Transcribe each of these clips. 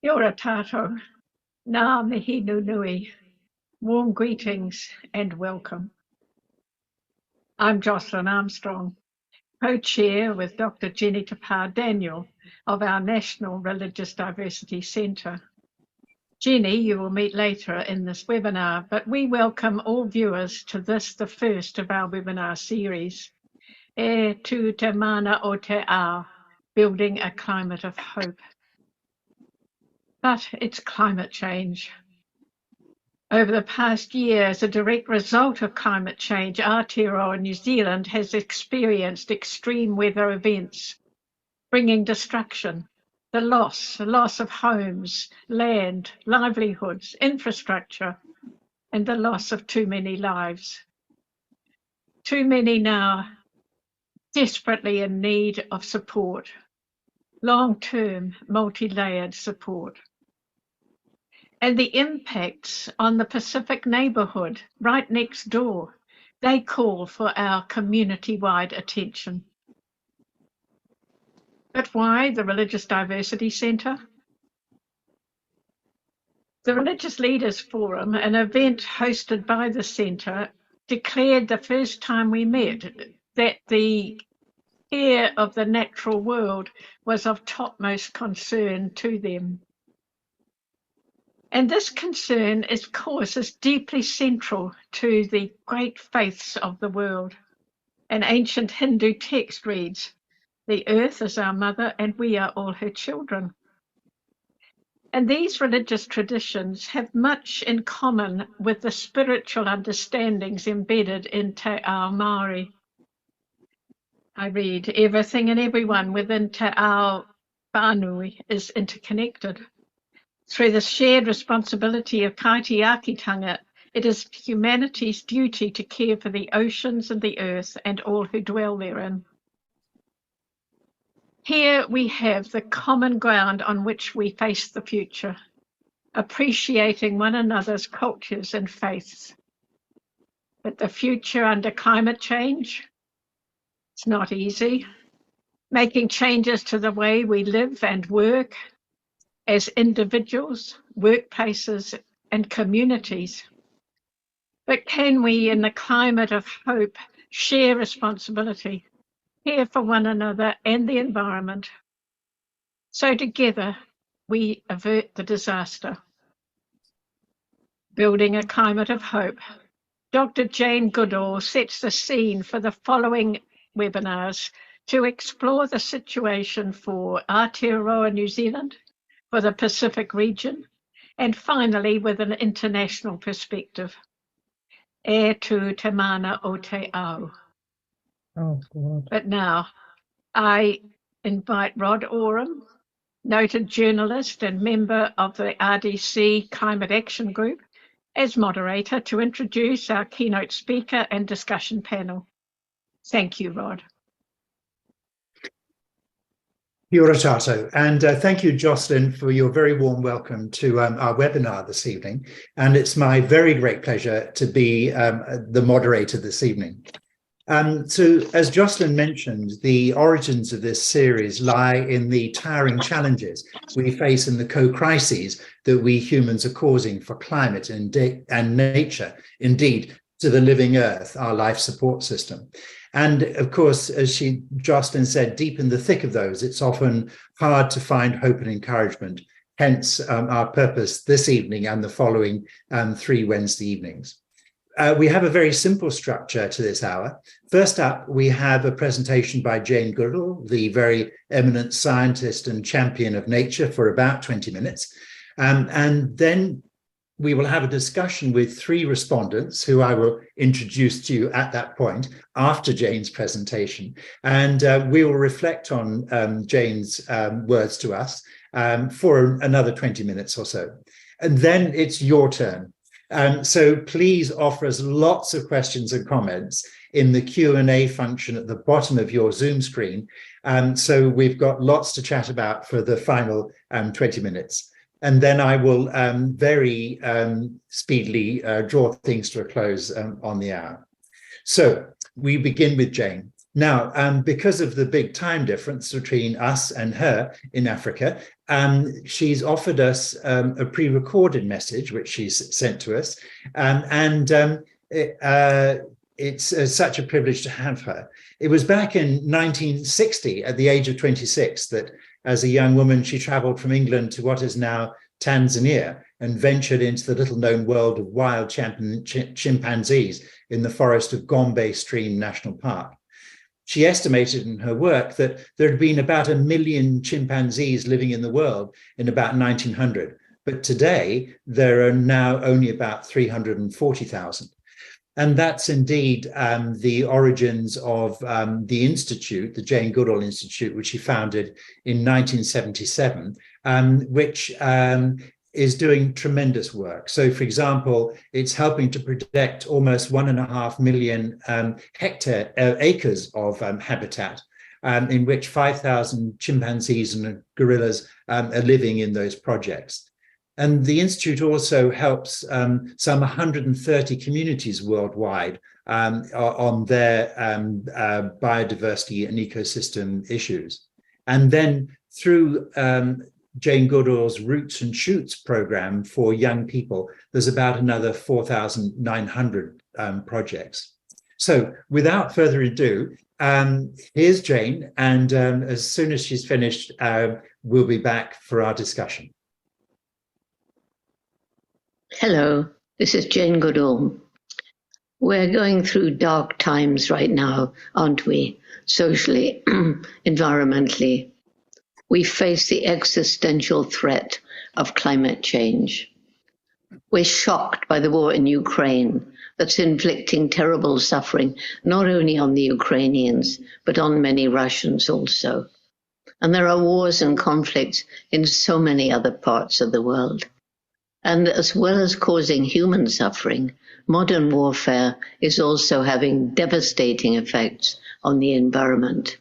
Kia ora tātou. Ngā mihi nui. Warm greetings and welcome. I'm Jocelyn Armstrong, co-chair with Dr. Jenny Tapau-Daniel of our National Religious Diversity Centre. Jenny, you will meet later in this webinar, but we welcome all viewers to this, the first of our webinar series, E tū te mana o te ao, Building a Climate of Hope. But it's climate change. Over the past year, as a direct result of climate change, Aotearoa New Zealand has experienced extreme weather events, bringing destruction, the loss of homes, land, livelihoods, infrastructure, and the loss of too many lives. Too many now desperately in need of support, long-term, multi-layered support. And the impacts on the Pacific neighbourhood right next door, they call for our community-wide attention. But why the Religious Diversity Centre? The Religious Leaders Forum, an event hosted by the Centre, declared the first time we met that the care of the natural world was of topmost concern to them. And this concern, of course, is deeply central to the great faiths of the world. An ancient Hindu text reads, "The earth is our mother and we are all her children." And these religious traditions have much in common with the spiritual understandings embedded in Te Ao Māori. I read, everything and everyone within Te Ao Whānui is interconnected. Through the shared responsibility of kaitiakitanga, it is humanity's duty to care for the oceans and the earth and all who dwell therein. Here we have the common ground on which we face the future, appreciating one another's cultures and faiths. But the future under climate change, it's not easy. Making changes to the way we live and work, as individuals, workplaces, and communities. But can we, in the climate of hope, share responsibility, care for one another and the environment, so together we avert the disaster? Building a Climate of Hope. Dr. Jane Goodall sets the scene for the following webinars to explore the situation for Aotearoa New Zealand, for the Pacific region, and finally with an international perspective. E tū te mana o te ao. Oh, God. But now, I invite Rod Oram, noted journalist and member of the RDC Climate Action Group, as moderator to introduce our keynote speaker and discussion panel. Thank you, Rod. Kia ora tātou, and thank you, Jocelyn, for your very warm welcome to our webinar this evening. And it's my very great pleasure to be the moderator this evening. So, as Jocelyn mentioned, the origins of this series lie in the towering challenges we face in the co-crises that we humans are causing for climate and nature, indeed, to the living earth, our life support system. And of course, as Jocelyn said, deep in the thick of those, it's often hard to find hope and encouragement. Hence our purpose this evening and the following 3 Wednesday evenings. We have a very simple structure to this hour. First up, we have a presentation by Jane Goodall, the very eminent scientist and champion of nature, for about 20 minutes. And then we will have a discussion with 3 respondents who I will introduce to you at that point after Jane's presentation. And we will reflect on Jane's words to us for another 20 minutes or so. And then it's your turn. So please offer us lots of questions and comments in the Q&A function at the bottom of your Zoom screen. So we've got lots to chat about for the final 20 minutes. And then I will very speedily draw things to a close on the hour. So we begin with Jane. Now, because of the big time difference between us and her in Africa, she's offered us a pre-recorded message, which she's sent to us. It's such a privilege to have her. It was back in 1960, at the age of 26, that as a young woman, she traveled from England to what is now Tanzania and ventured into the little-known world of wild chimpanzees in the forest of Gombe Stream National Park. She estimated in her work that there had been about 1 million chimpanzees living in the world in about 1900, but today there are now only about 340,000. And that's indeed the origins of the Institute, the Jane Goodall Institute, which she founded in 1977, which is doing tremendous work. So, for example, it's helping to protect almost 1.5 million acres of habitat, in which 5,000 chimpanzees and gorillas are living in those projects. And the Institute also helps some 130 communities worldwide on their biodiversity and ecosystem issues. And then through Jane Goodall's Roots and Shoots program for young people, there's about another 4,900 projects. So without further ado, here's Jane, and as soon as she's finished, we'll be back for our discussion. Hello, this is Jane Goodall. We're going through dark times right now, aren't we? Socially, environmentally. We face the existential threat of climate change. We're shocked by the war in Ukraine that's inflicting terrible suffering, not only on the Ukrainians, but on many Russians also. And there are wars and conflicts in so many other parts of the world. And as well as causing human suffering, modern warfare is also having devastating effects on the environment.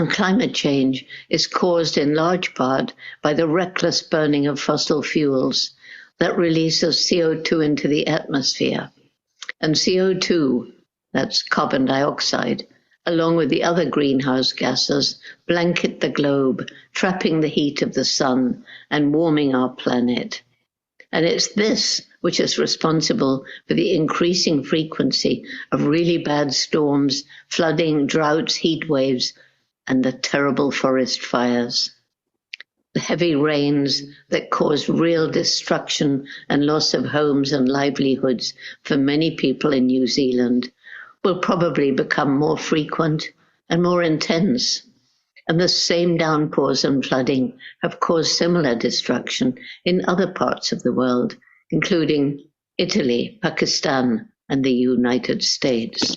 Climate change is caused in large part by the reckless burning of fossil fuels that releases CO2 into the atmosphere. And CO2, that's carbon dioxide, along with the other greenhouse gases, blanket the globe, trapping the heat of the sun and warming our planet. And it's this which is responsible for the increasing frequency of really bad storms, flooding, droughts, heat waves, and the terrible forest fires. The heavy rains that cause real destruction and loss of homes and livelihoods for many people in New Zealand will probably become more frequent and more intense. And the same downpours and flooding have caused similar destruction in other parts of the world, including Italy, Pakistan, and the United States.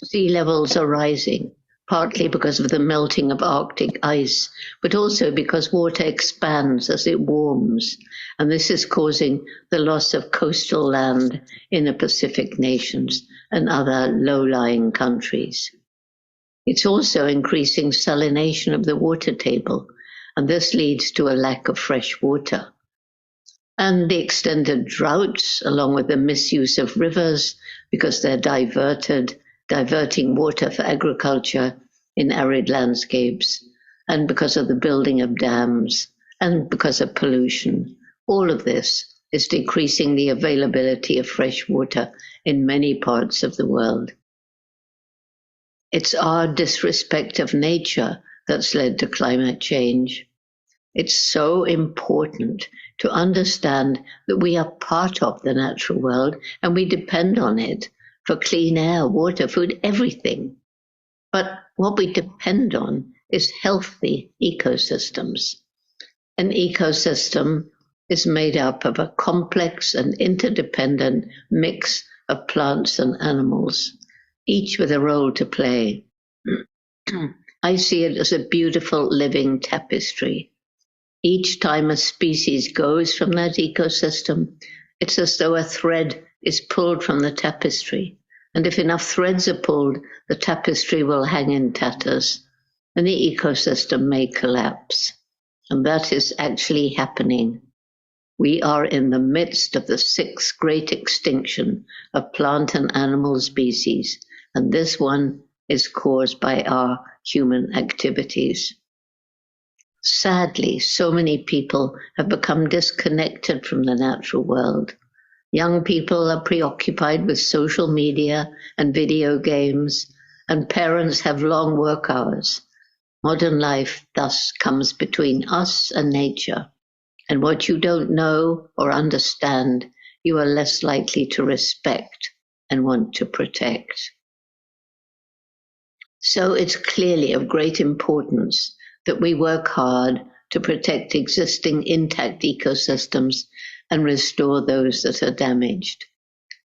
Sea levels are rising, partly because of the melting of Arctic ice, but also because water expands as it warms, and this is causing the loss of coastal land in the Pacific nations and other low-lying countries. It's also increasing salination of the water table, and this leads to a lack of fresh water. And the extended droughts, along with the misuse of rivers, because they're diverting water for agriculture in arid landscapes, and because of the building of dams, and because of pollution. All of this is decreasing the availability of fresh water in many parts of the world. It's our disrespect of nature that's led to climate change. It's so important to understand that we are part of the natural world and we depend on it for clean air, water, food, everything. But what we depend on is healthy ecosystems. An ecosystem is made up of a complex and interdependent mix of plants and animals, each with a role to play. I see it as a beautiful living tapestry. Each time a species goes from that ecosystem, it's as though a thread is pulled from the tapestry. And if enough threads are pulled, the tapestry will hang in tatters, and the ecosystem may collapse. And that is actually happening. We are in the midst of the 6th great extinction of plant and animal species, and this one is caused by our human activities. Sadly, so many people have become disconnected from the natural world. Young people are preoccupied with social media and video games, and parents have long work hours. Modern life thus comes between us and nature, and what you don't know or understand, you are less likely to respect and want to protect. So it's clearly of great importance that we work hard to protect existing intact ecosystems and restore those that are damaged.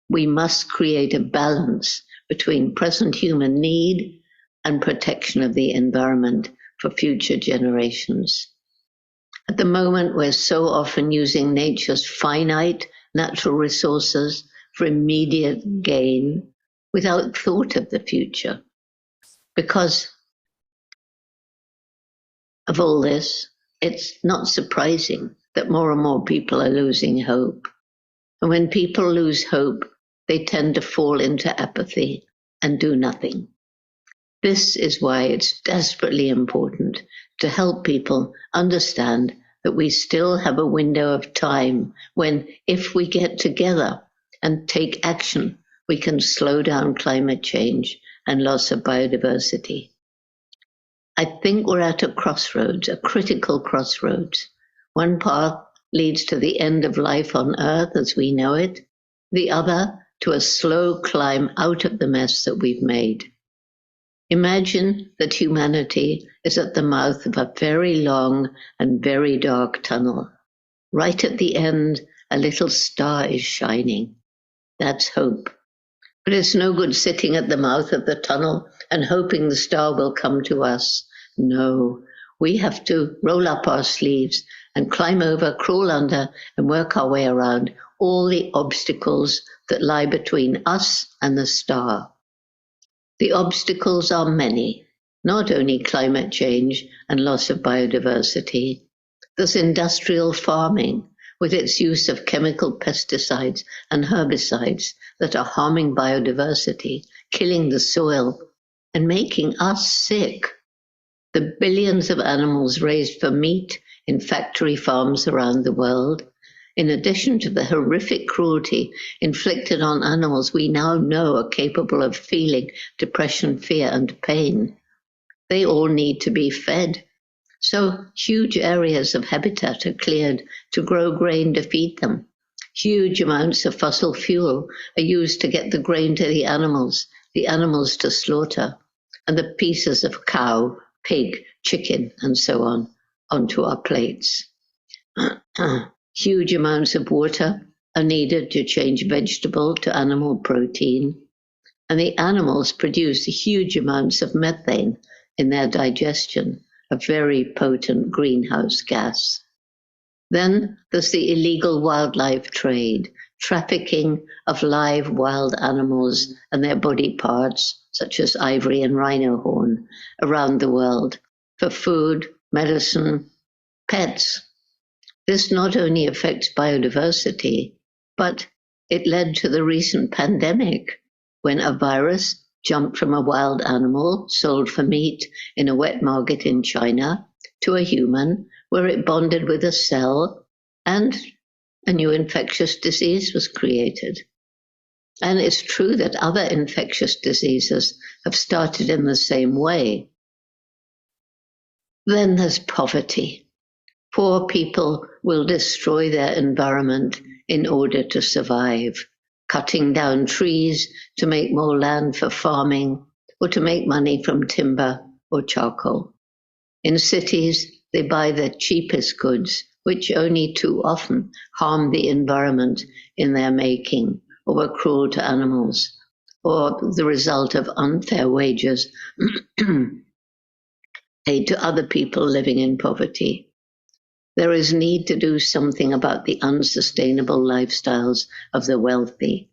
We must create a balance between present human need and protection of the environment for future generations. At the moment, we're so often using nature's finite natural resources for immediate gain without thought of the future. Because of all this, it's not surprising that more and more people are losing hope. And when people lose hope, they tend to fall into apathy and do nothing. This is why it's desperately important to help people understand that we still have a window of time when, if we get together and take action, we can slow down climate change and loss of biodiversity. I think we're at a crossroads, a critical crossroads. One path leads to the end of life on Earth as we know it, the other to a slow climb out of the mess that we've made. Imagine that humanity is at the mouth of a very long and very dark tunnel. Right at the end, a little star is shining. That's hope. But it's no good sitting at the mouth of the tunnel and hoping the star will come to us. No, we have to roll up our sleeves and climb over, crawl under, and work our way around all the obstacles that lie between us and the star. The obstacles are many, not only climate change and loss of biodiversity. There's industrial farming with its use of chemical pesticides and herbicides that are harming biodiversity, killing the soil, and making us sick. The billions of animals raised for meat in factory farms around the world, in addition to the horrific cruelty inflicted on animals we now know are capable of feeling depression, fear, and pain, they all need to be fed. So huge areas of habitat are cleared to grow grain to feed them. Huge amounts of fossil fuel are used to get the grain to the animals to slaughter, and the pieces of cow, pig, chicken, and so on onto our plates. Huge amounts of water are needed to change vegetable to animal protein, and the animals produce huge amounts of methane in their digestion, a very potent greenhouse gas. Then there's the illegal wildlife trade, trafficking of live wild animals and their body parts, such as ivory and rhino horn, around the world for food, medicine, pets. This not only affects biodiversity, but it led to the recent pandemic when a virus jumped from a wild animal sold for meat in a wet market in China to a human, where it bonded with a cell and a new infectious disease was created. And it's true that other infectious diseases have started in the same way. Then there's poverty. Poor people will destroy their environment in order to survive, cutting down trees to make more land for farming or to make money from timber or charcoal. In cities, they buy the cheapest goods, which only too often harm the environment in their making or are cruel to animals, or the result of unfair wages paid to other people living in poverty. There is need to do something about the unsustainable lifestyles of the wealthy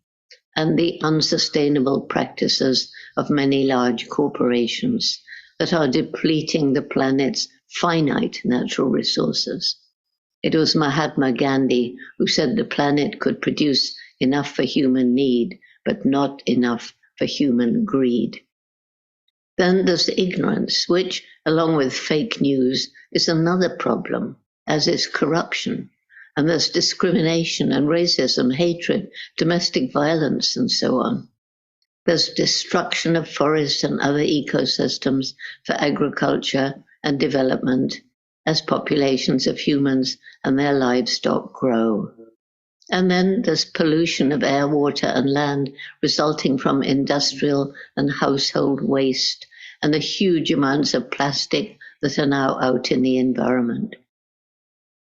and the unsustainable practices of many large corporations that are depleting the planet's finite natural resources. It was Mahatma Gandhi who said the planet could produce enough for human need, but not enough for human greed. Then there's ignorance, which, along with fake news, is another problem, as is corruption. And there's discrimination and racism, hatred, domestic violence, and so on. There's destruction of forests and other ecosystems for agriculture and development as populations of humans and their livestock grow. And then there's pollution of air, water, and land resulting from industrial and household waste and the huge amounts of plastic that are now out in the environment.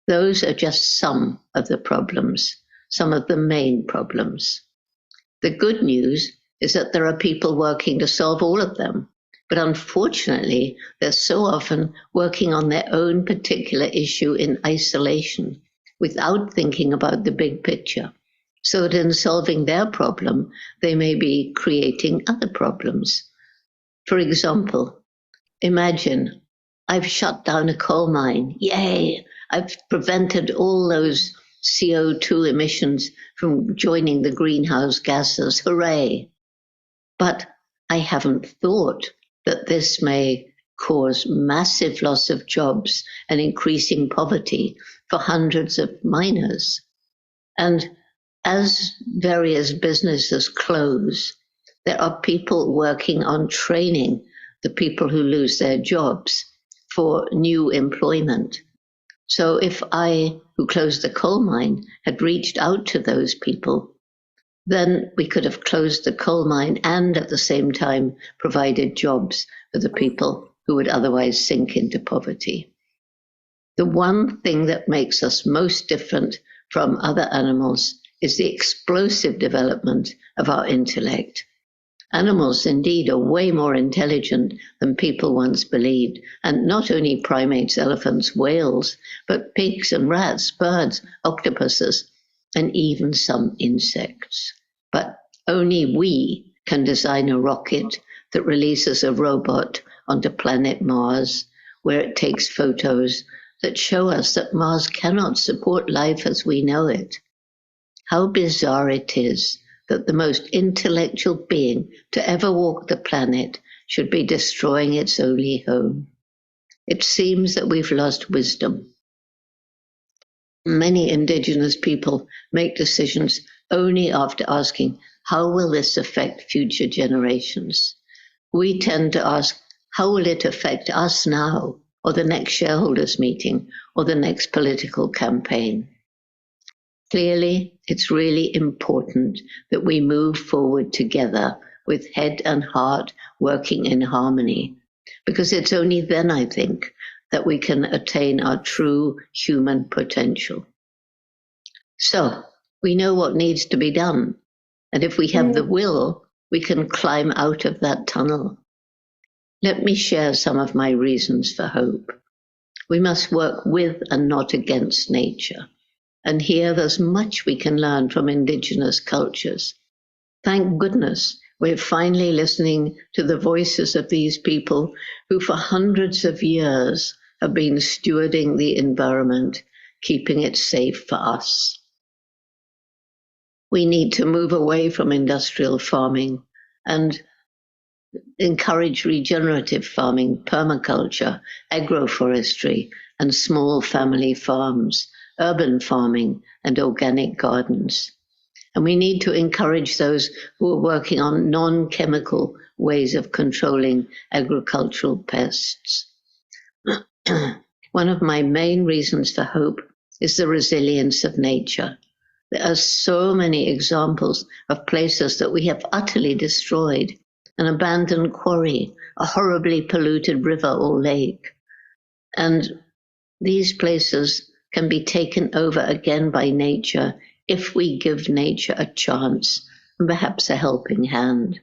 Those are just some of the problems, some of the main problems. The good news is that there are people working to solve all of them, but unfortunately, they're so often working on their own particular issue in isolation, without thinking about the big picture, so that in solving their problem, they may be creating other problems. For example, imagine I've shut down a coal mine. Yay! I've prevented all those CO2 emissions from joining the greenhouse gases. Hooray! But I haven't thought that this may cause massive loss of jobs and increasing poverty for hundreds of miners. And as various businesses close, there are people working on training the people who lose their jobs for new employment. So if I, who closed the coal mine, had reached out to those people, then we could have closed the coal mine and at the same time provided jobs for the people who would otherwise sink into poverty. The one thing that makes us most different from other animals is the explosive development of our intellect. Animals indeed are way more intelligent than people once believed, and not only primates, elephants, whales, but pigs and rats, birds, octopuses, and even some insects. But only we can design a rocket that releases a robot onto planet Mars, where it takes photos that show us that Mars cannot support life as we know it. How bizarre it is that the most intellectual being to ever walk the planet should be destroying its only home. It seems that we've lost wisdom. Many indigenous people make decisions only after asking, how will this affect future generations? We tend to ask, how will it affect us now, or the next shareholders meeting, or the next political campaign? Clearly, it's really important that we move forward together with head and heart working in harmony, because it's only then, I think, that we can attain our true human potential. So, we know what needs to be done, and if we have the will, we can climb out of that tunnel. Let me share some of my reasons for hope. We must work with and not against nature. And here there's much we can learn from indigenous cultures. Thank goodness we're finally listening to the voices of these people who for hundreds of years have been stewarding the environment, keeping it safe for us. We need to move away from industrial farming and encourage regenerative farming, permaculture, agroforestry, and small family farms, urban farming, and organic gardens. And we need to encourage those who are working on non-chemical ways of controlling agricultural pests. One of my main reasons for hope is the resilience of nature. There are so many examples of places that we have utterly destroyed: an abandoned quarry, a horribly polluted river or lake. And these places can be taken over again by nature if we give nature a chance and perhaps a helping hand.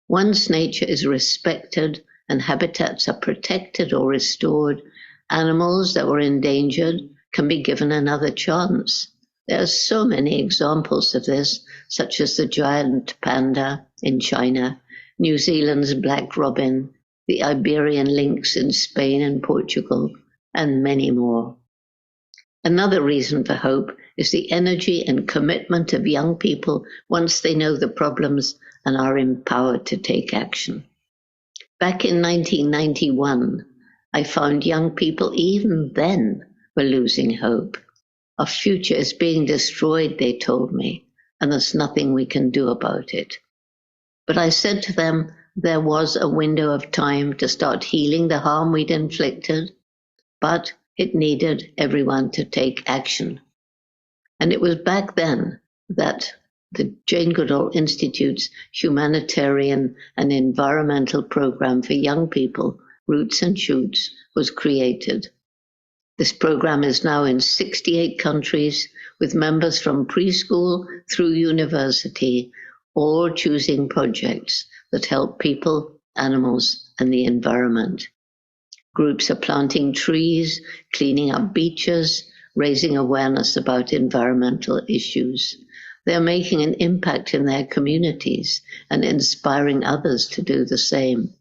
Once nature is respected and habitats are protected or restored, animals that were endangered can be given another chance. There are so many examples of this, such as the giant panda in China, New Zealand's black robin, the Iberian lynx in Spain and Portugal, and many more. Another reason for hope is the energy and commitment of young people once they know the problems and are empowered to take action. Back in 1991, I found young people even then were losing hope. Our future is being destroyed, they told me, and there's nothing we can do about it. But I said to them there was a window of time to start healing the harm we'd inflicted, but it needed everyone to take action. And it was back then that the Jane Goodall Institute's humanitarian and environmental program for young people, Roots and Shoots, was created. This program is now in 68 countries, with members from preschool through university, all choosing projects that help people, animals, and the environment. Groups are planting trees, cleaning up beaches, raising awareness about environmental issues. They're making an impact in their communities and inspiring others to do the same.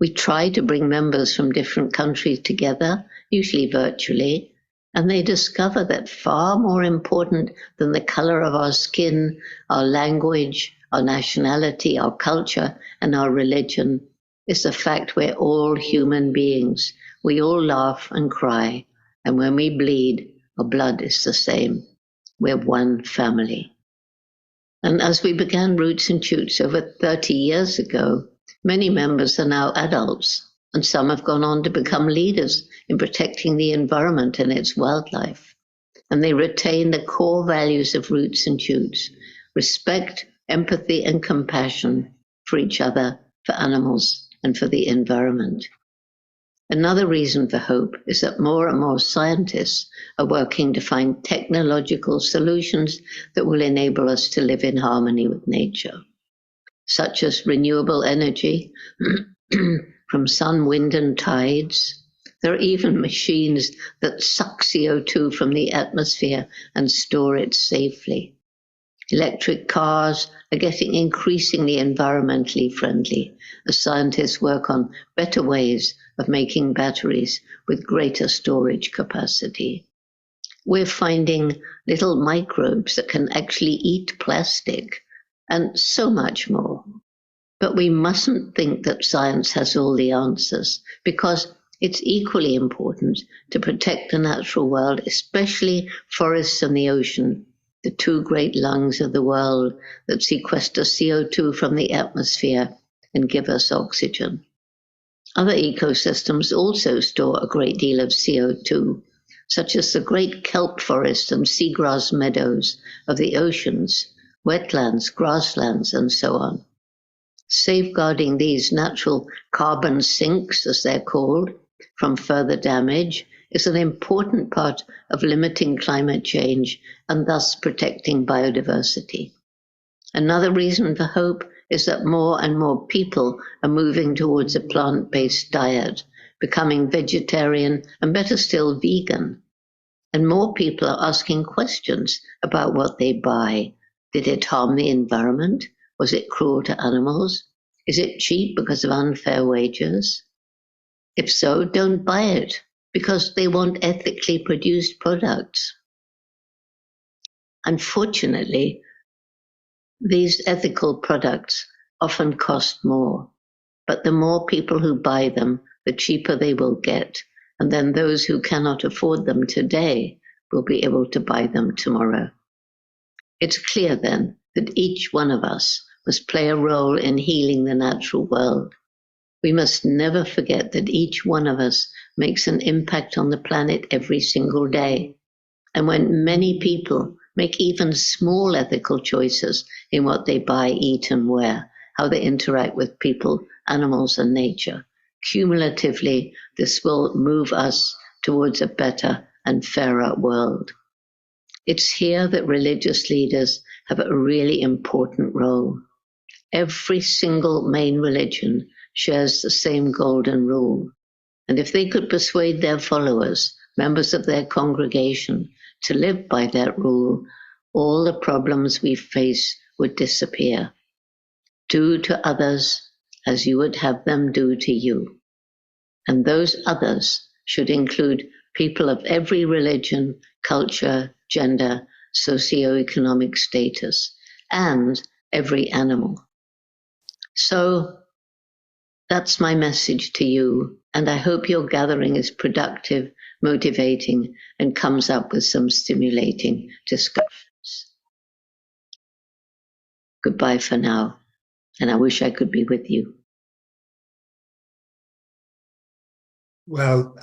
We try to bring members from different countries together, usually virtually, and they discover that far more important than the color of our skin, our language, our nationality, our culture, and our religion is the fact we're all human beings. We all laugh and cry, and when we bleed, our blood is the same. We're one family. And as we began Roots and Shoots over 30 years ago, many members are now adults, and some have gone on to become leaders in protecting the environment and its wildlife. And they retain the core values of Roots and Shoots: respect, empathy, and compassion for each other, for animals, and for the environment. Another reason for hope is that more and more scientists are working to find technological solutions that will enable us to live in harmony with nature, such as renewable energy from sun, wind, and tides. There are even machines that suck CO2 from the atmosphere and store it safely. Electric cars are getting increasingly environmentally friendly as scientists work on better ways of making batteries with greater storage capacity. We're finding little microbes that can actually eat plastic, and so much more. But we mustn't think that science has all the answers, because it's equally important to protect the natural world, especially forests and the ocean, the two great lungs of the world that sequester CO2 from the atmosphere and give us oxygen. Other ecosystems also store a great deal of CO2, such as the great kelp forests and seagrass meadows of the oceans, wetlands, grasslands, and so on. Safeguarding these natural carbon sinks, as they're called, from further damage is an important part of limiting climate change and thus protecting biodiversity. Another reason for hope is that more and more people are moving towards a plant-based diet, becoming vegetarian and better still vegan. And more people are asking questions about what they buy. Did it harm the environment? Was it cruel to animals? Is it cheap because of unfair wages? If so, don't buy it, because they want ethically produced products. Unfortunately, these ethical products often cost more, but the more people who buy them, the cheaper they will get, and then those who cannot afford them today will be able to buy them tomorrow. It's clear then that each one of us must play a role in healing the natural world. We must never forget that each one of us makes an impact on the planet every single day. And when many people make even small ethical choices in what they buy, eat, and wear, how they interact with people, animals, and nature, cumulatively, this will move us towards a better and fairer world. It's here that religious leaders have a really important role. Every single main religion shares the same golden rule. And if they could persuade their followers, members of their congregation, to live by that rule, all the problems we face would disappear. Do to others as you would have them do to you. And those others should include people of every religion, culture, gender, socioeconomic status, and every animal. So That's my message to you, and I hope your gathering is productive, motivating, and comes up with some stimulating discussions. Goodbye for now, and I wish I could be with you. Well,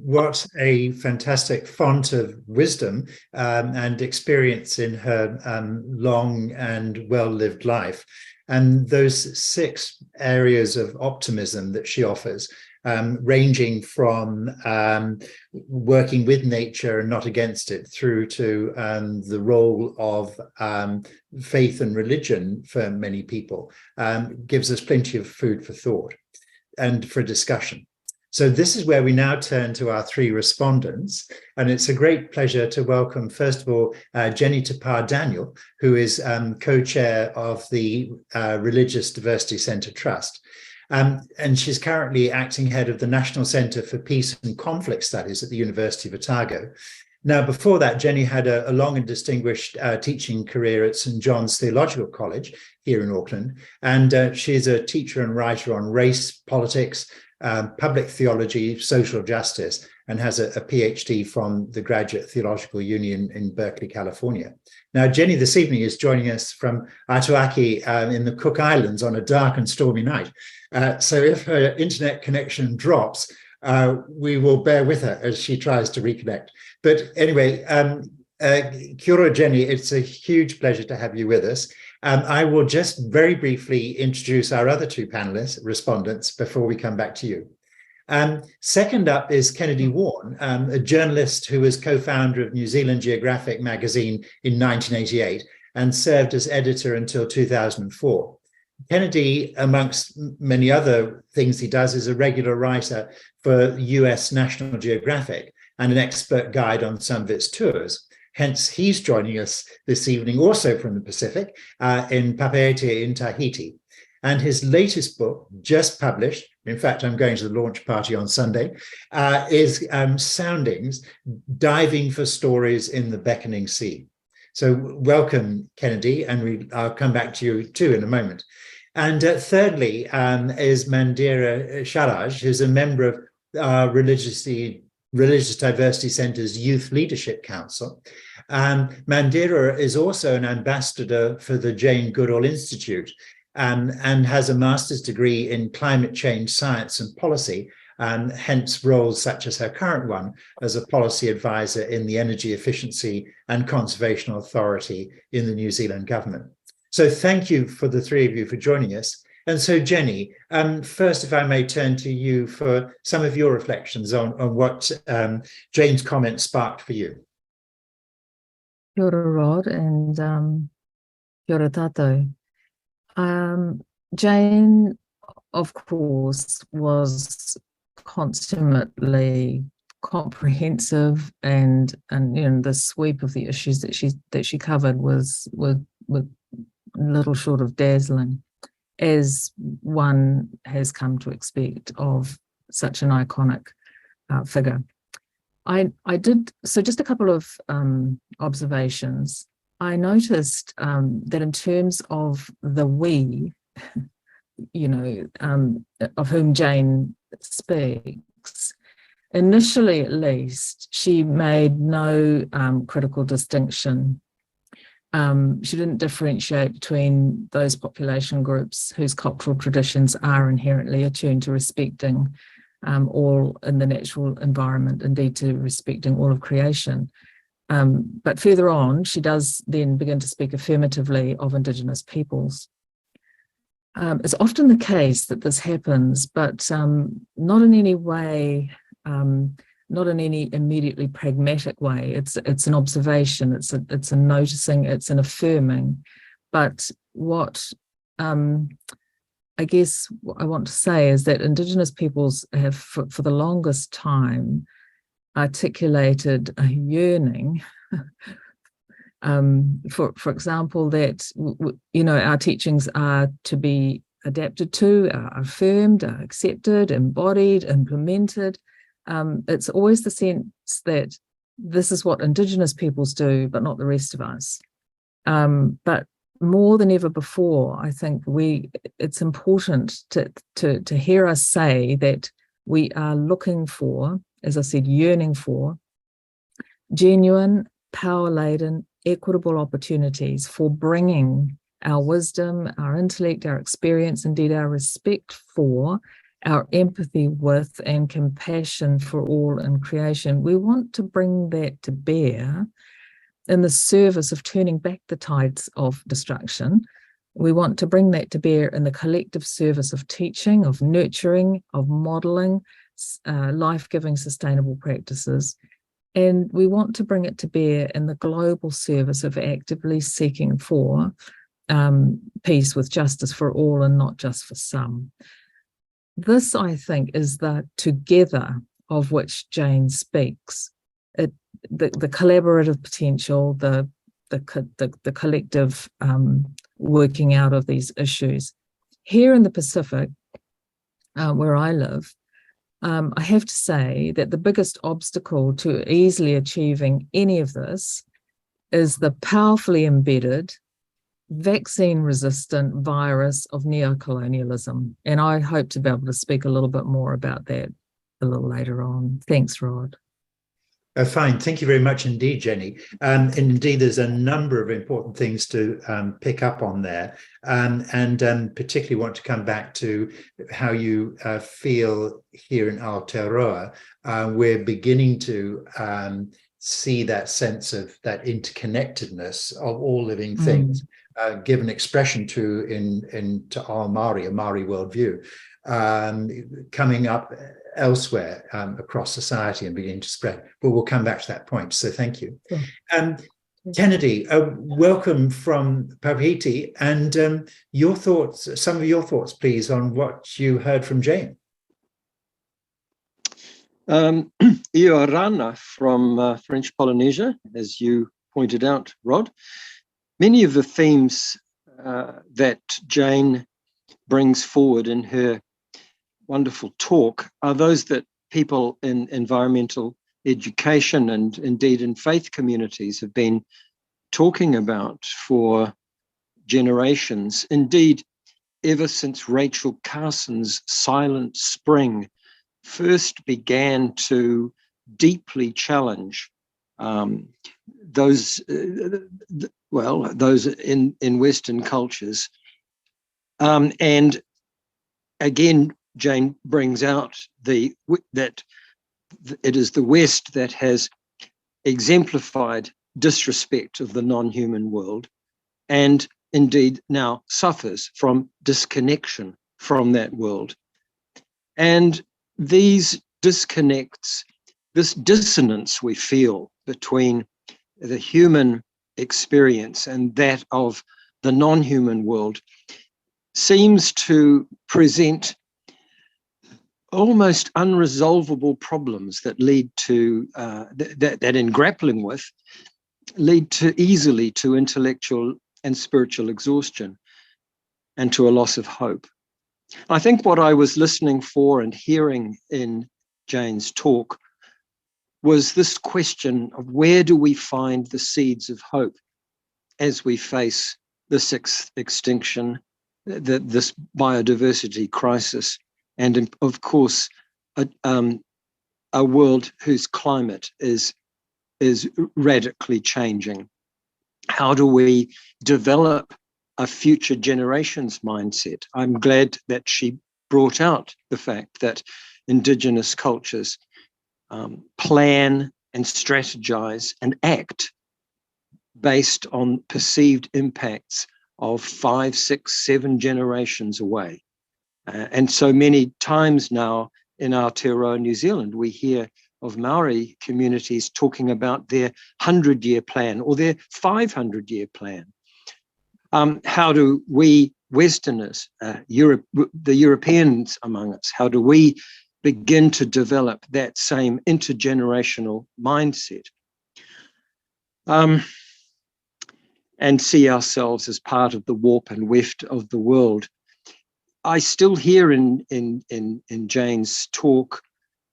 what a fantastic font of wisdom and experience in her long and well-lived life. And those 6 areas of optimism that she offers, ranging from working with nature and not against it, through to the role of faith and religion for many people, gives us plenty of food for thought and for discussion. So this is where we now turn to our 3 respondents, and it's a great pleasure to welcome, first of all, Jenny Tapar-Daniel, who is co-chair of the Religious Diversity Centre Trust. And she's currently acting head of the National Centre for Peace and Conflict Studies at the University of Otago. Now, before that, Jenny had a long and distinguished teaching career at St. John's Theological College here in Auckland, and she's a teacher and writer on race, politics, public theology, social justice, and has a PhD from the Graduate Theological Union in Berkeley, California. Now, Jenny this evening is joining us from Atuaki in the Cook Islands on a dark and stormy night. So if her internet connection drops, we will bear with her as she tries to reconnect. But anyway, kia ora, Jenny, it's a huge pleasure to have you with us. I will just very briefly introduce our other 2 panelists, respondents, before we come back to you. Second up is Kennedy Warne, a journalist who was co-founder of New Zealand Geographic magazine in 1988 and served as editor until 2004. Kennedy, amongst many other things he does, is a regular writer for US National Geographic and an expert guide on some of its tours. Hence, he's joining us this evening, also from the Pacific, in Papeete in Tahiti. And his latest book, just published, in fact, I'm going to the launch party on Sunday, is Soundings, Diving for Stories in the Beckoning Sea. So welcome, Kennedy, and I'll come back to you too in a moment. And thirdly is Mandira Sharaj, who's a member of our Religious Diversity Centre's Youth Leadership Council. Mandira is also an ambassador for the Jane Goodall Institute and has a master's degree in climate change science and policy, hence roles such as her current one as a policy advisor in the Energy Efficiency and Conservation Authority in the New Zealand government. So thank you for the 3 of you for joining us. And so, Jenny, first, if I may turn to you for some of your reflections on what Jane's comment sparked for you. Kia ora, Rod, and kia ora tātou. Jane, of course, was consummately comprehensive, and you know, the sweep of the issues that she covered was little short of dazzling, as one has come to expect of such an iconic figure. I did, so just a couple of observations. I noticed that in terms of the we, you know, of whom Jane speaks, initially at least, she made no critical distinction. She didn't differentiate between those population groups whose cultural traditions are inherently attuned to respecting all in the natural environment, indeed to respecting all of creation. But further on, she does then begin to speak affirmatively of Indigenous peoples. It's often the case that this happens, but not in any way, not in any immediately pragmatic way. It's an observation, it's a noticing, it's an affirming. But what I guess what I want to say is that Indigenous peoples have, for the longest time, articulated a yearning, for example, that you know, our teachings are to be adapted to, are affirmed, are accepted, embodied, implemented. It's always the sense that this is what Indigenous peoples do, but not the rest of us. But more than ever before, I think it's important to hear us say that we are looking for, as I said, yearning for genuine, power-laden, equitable opportunities for bringing our wisdom, our intellect, our experience, indeed our respect for, our empathy with, and compassion for all in creation. We want to bring that to bear in the service of turning back the tides of destruction. We want to bring that to bear in the collective service of teaching, of nurturing, of modeling life-giving sustainable practices. And we want to bring it to bear in the global service of actively seeking for peace with justice for all and not just for some. This, I think, is the together of which Jane speaks. The collaborative potential, the collective working out of these issues. Here in the Pacific, where I live, I have to say that the biggest obstacle to easily achieving any of this is the powerfully embedded, vaccine-resistant virus of neocolonialism. And I hope to be able to speak a little bit more about that a little later on. Thanks, Rod. Fine. Thank you very much indeed, Jenny. And indeed, there's a number of important things to pick up on there, and particularly want to come back to how you feel here in Aotearoa. We're beginning to see that sense of that interconnectedness of all living things, given expression to to our Māori, a Māori worldview, coming up elsewhere across society and beginning to spread. But we'll come back to that point. So thank you. Sure. Kennedy, welcome from Papahiti, and your thoughts, some of your thoughts, please, on what you heard from Jane. Ia Rana from French Polynesia, as you pointed out, Rod. Many of the themes that Jane brings forward in her wonderful talk are those that people in environmental education and indeed in faith communities have been talking about for generations. Indeed, ever since Rachel Carson's Silent Spring first began to deeply challenge those in Western cultures. And again, Jane brings out that it is the West that has exemplified disrespect of the non-human world, and indeed now suffers from disconnection from that world. And these disconnects, this dissonance we feel between the human experience and that of the non-human world, seems to present almost unresolvable problems that lead to, that in grappling with, lead to easily to intellectual and spiritual exhaustion and to a loss of hope. I think what I was listening for and hearing in Jane's talk was this question of where do we find the seeds of hope as we face this extinction, this biodiversity crisis, and of course, a world whose climate is radically changing. How do we develop a future generations mindset? I'm glad that she brought out the fact that Indigenous cultures plan and strategize and act based on perceived impacts of 5, 6, 7 generations away. And so many times now in Aotearoa, New Zealand, we hear of Maori communities talking about their 100-year plan or their 500-year plan. How do we Westerners, the Europeans among us, how do we begin to develop that same intergenerational mindset and see ourselves as part of the warp and weft of the world? I still hear in Jane's talk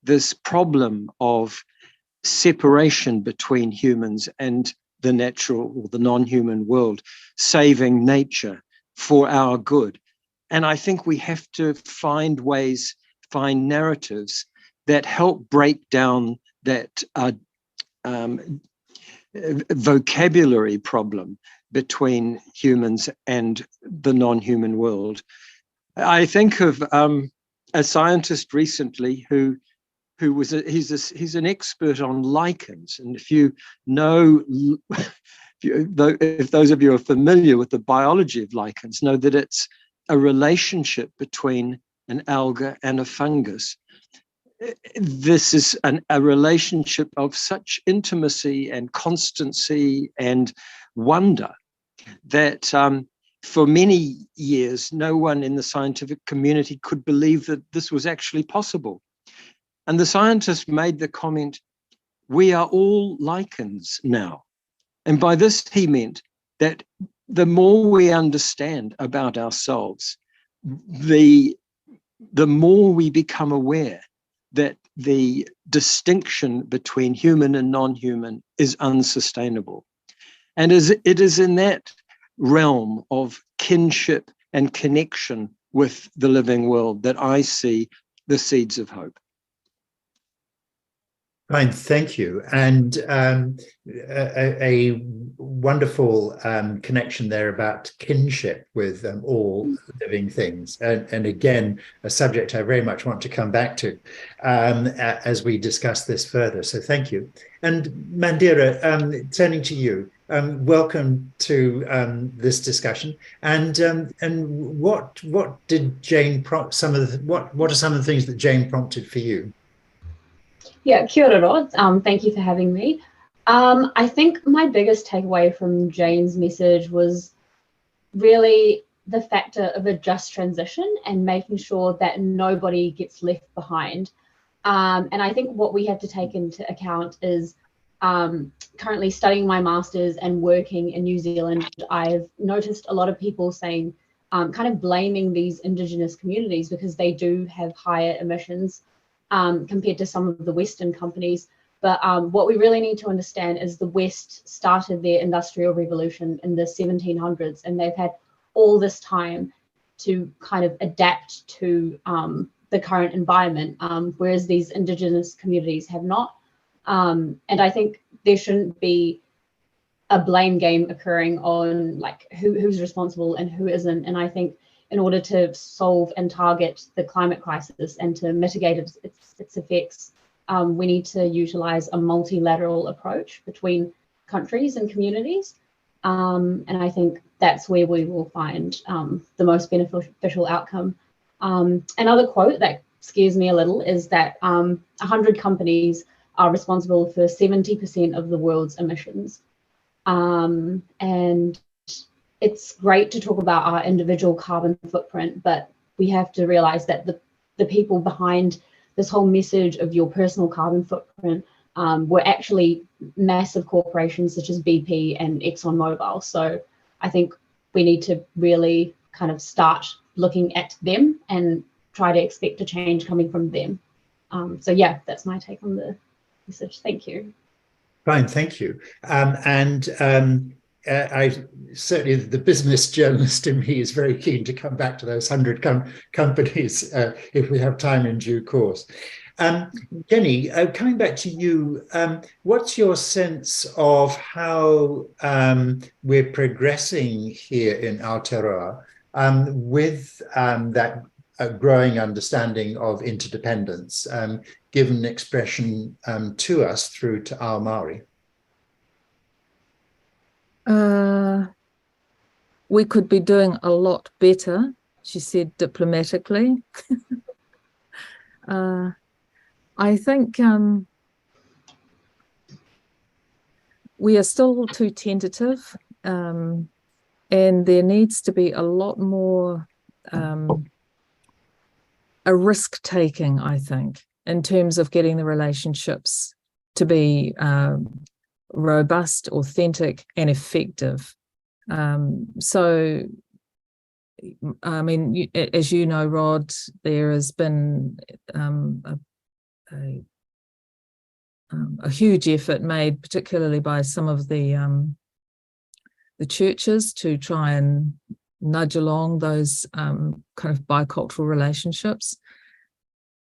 this problem of separation between humans and the natural or the non-human world, saving nature for our good. And I think we have to find ways, find narratives that help break down that vocabulary problem between humans and the non-human world. I think of a scientist recently who was he's an expert on lichens, and if you know, if those of you are familiar with the biology of lichens, know that it's a relationship between an alga and a fungus. This is a relationship of such intimacy and constancy and wonder that for many years, no one in the scientific community could believe that this was actually possible. And the scientist made the comment, we are all lichens now. And by this, he meant that the more we understand about ourselves, the more we become aware that the distinction between human and non-human is unsustainable. And it is in that realm of kinship and connection with the living world that I see the seeds of hope. Fine, thank you. And a wonderful connection there about kinship with all living things. And again, a subject I very much want to come back to as we discuss this further. So thank you. And Mandira, turning to you, welcome to this discussion. And what did Jane prompt? What are some of the things that Jane prompted for you? Yeah, kia ora, Rod. Thank you for having me. I think my biggest takeaway from Jane's message was really the factor of a just transition and making sure that nobody gets left behind. And I think what we have to take into account is currently studying my master's and working in New Zealand. I've noticed a lot of people saying, kind of blaming these Indigenous communities because they do have higher emissions compared to some of the Western companies. But what we really need to understand is the West started their industrial revolution in the 1700s, and they've had all this time to kind of adapt to the current environment, whereas these Indigenous communities have not. And I think there shouldn't be a blame game occurring on like who's responsible and who isn't. And I think in order to solve and target the climate crisis and to mitigate its effects, we need to utilize a multilateral approach between countries and communities. And I think that's where we will find the most beneficial outcome. Another quote that scares me a little is that 100 companies are responsible for 70% of the world's emissions. And it's great to talk about our individual carbon footprint, but we have to realize that the people behind this whole message of your personal carbon footprint were actually massive corporations such as BP and ExxonMobil. So I think we need to really kind of start looking at them and try to expect a change coming from them. So yeah, that's my take on the message. Thank you. Fine, thank you. I certainly, the business journalist in me is very keen to come back to those 100 companies if we have time in due course. Jenny, coming back to you, what's your sense of how we're progressing here in Aotearoa with that growing understanding of interdependence, given expression to us through Te Ao Māori? We could be doing a lot better, she said diplomatically. I think we are still too tentative, and there needs to be a lot more a risk-taking, I think, in terms of getting the relationships to be robust, authentic, and effective. So, I mean, as you know, Rod, there has been a a huge effort made, particularly by some of the churches, to try and nudge along those kind of bicultural relationships.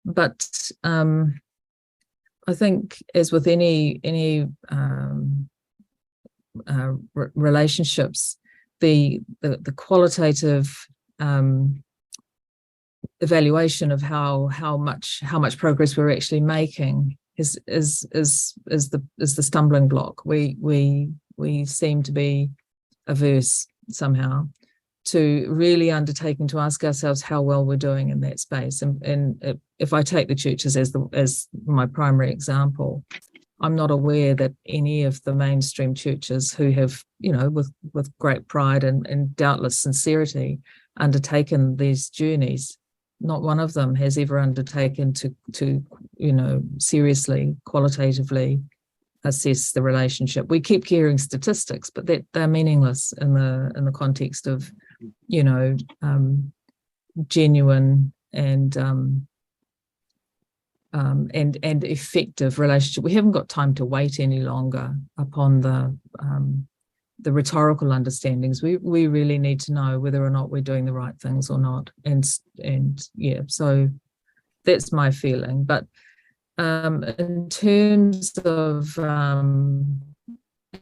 But I think, as with any relationships, the qualitative evaluation of how much progress we're actually making is the stumbling block. We seem to be averse somehow to really undertaking to ask ourselves how well we're doing in that space. And if I take the churches as my primary example, I'm not aware that any of the mainstream churches who have, with great pride and doubtless sincerity, undertaken these journeys, not one of them has ever undertaken to seriously, qualitatively assess the relationship. We keep hearing statistics, but they're meaningless in the context of, genuine and effective relationship. We haven't got time to wait any longer upon the rhetorical understandings. We really need to know whether or not we're doing the right things or not. And yeah, so that's my feeling. But in terms of